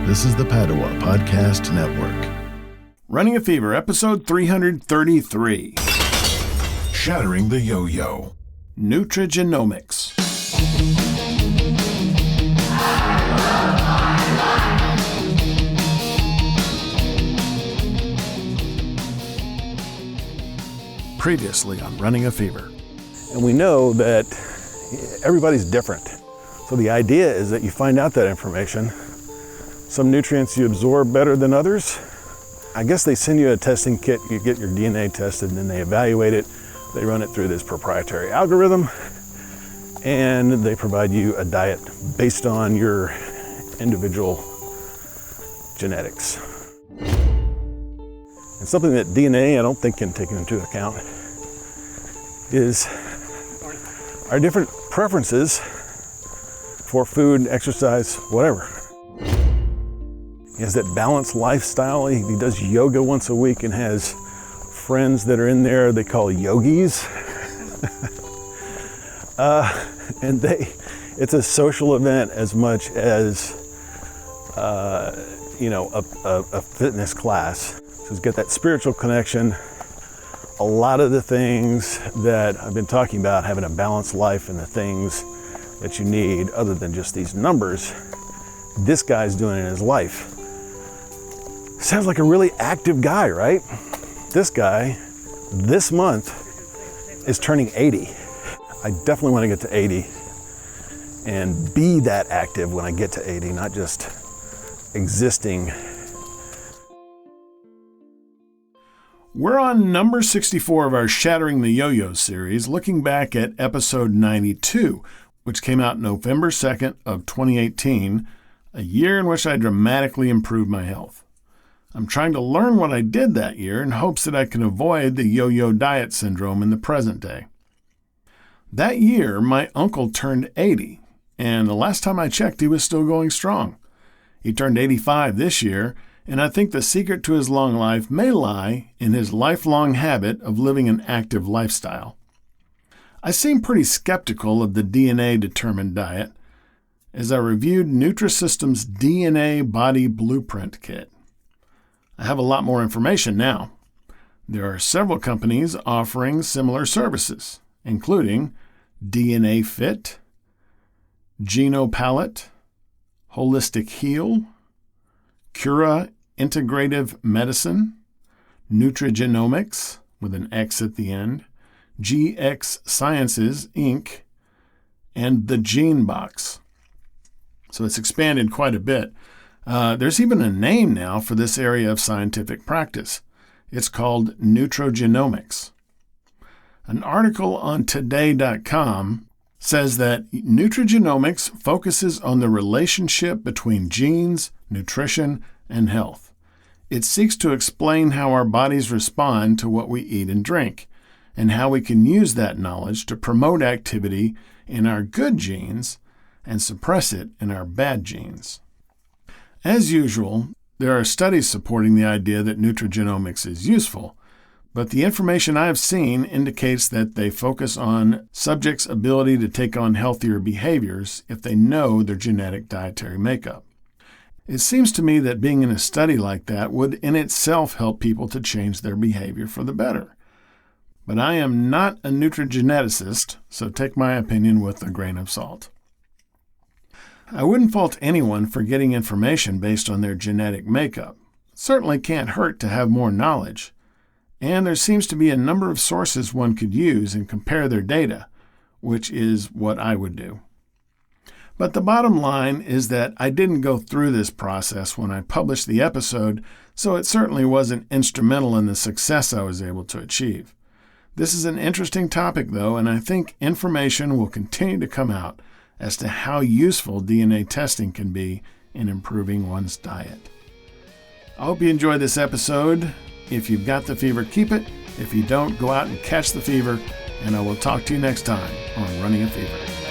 This is the Padua Podcast Network. Running a Fever, episode 333. Shattering the Yo-Yo. Nutrigenomics. Previously on Running a Fever. And we know that everybody's different. So the idea is that you find out that information. Some nutrients you absorb better than others. I guess they send you a testing kit, you get your DNA tested, and then they evaluate it. They run it through this proprietary algorithm, and they provide you a diet based on your individual genetics. And something that DNA, I don't think, can take into account is our different preferences for food, exercise, whatever. He has that balanced lifestyle. He does yoga once a week and has friends that are in there they call yogis. And it's a social event as much as a fitness class. So get that spiritual connection. A lot of the things that I've been talking about, having a balanced life and the things that you need other than just these numbers, this guy's doing in his life. Sounds like a really active guy, right? This guy, this month, is turning 80. I definitely want to get to 80 and be that active when I get to 80, not just existing. We're on number 64 of our Shattering the Yo-Yo series, looking back at episode 92, which came out November 2nd of 2018, a year in which I dramatically improved my health. I'm trying to learn what I did that year in hopes that I can avoid the yo-yo diet syndrome in the present day. That year, my uncle turned 80, and the last time I checked, he was still going strong. He turned 85 this year, and I think the secret to his long life may lie in his lifelong habit of living an active lifestyle. I seem pretty skeptical of the DNA-determined diet as I reviewed Nutrisystem's DNA Body Blueprint Kit. I have a lot more information now. There are several companies offering similar services, including DNA Fit, Genopalette, Holistic Heal, Cura Integrative Medicine, Nutrigenomics, with an X at the end, GX Sciences, Inc., and the Gene Box. So it's expanded quite a bit. There's even a name now for this area of scientific practice. It's called Nutrigenomics. An article on Today.com says that Nutrigenomics focuses on the relationship between genes, nutrition, and health. It seeks to explain how our bodies respond to what we eat and drink, and how we can use that knowledge to promote activity in our good genes and suppress it in our bad genes. As usual, there are studies supporting the idea that nutrigenomics is useful, but the information I've seen indicates that they focus on subjects' ability to take on healthier behaviors if they know their genetic dietary makeup. It seems to me that being in a study like that would in itself help people to change their behavior for the better. But I am not a nutrigeneticist, so take my opinion with a grain of salt. I wouldn't fault anyone for getting information based on their genetic makeup. It certainly can't hurt to have more knowledge. And there seems to be a number of sources one could use and compare their data, which is what I would do. But the bottom line is that I didn't go through this process when I published the episode, so it certainly wasn't instrumental in the success I was able to achieve. This is an interesting topic, though, and I think information will continue to come out as to how useful DNA testing can be in improving one's diet. I hope you enjoyed this episode. If you've got the fever, keep it. If you don't, go out and catch the fever, and I will talk to you next time on Running a Fever.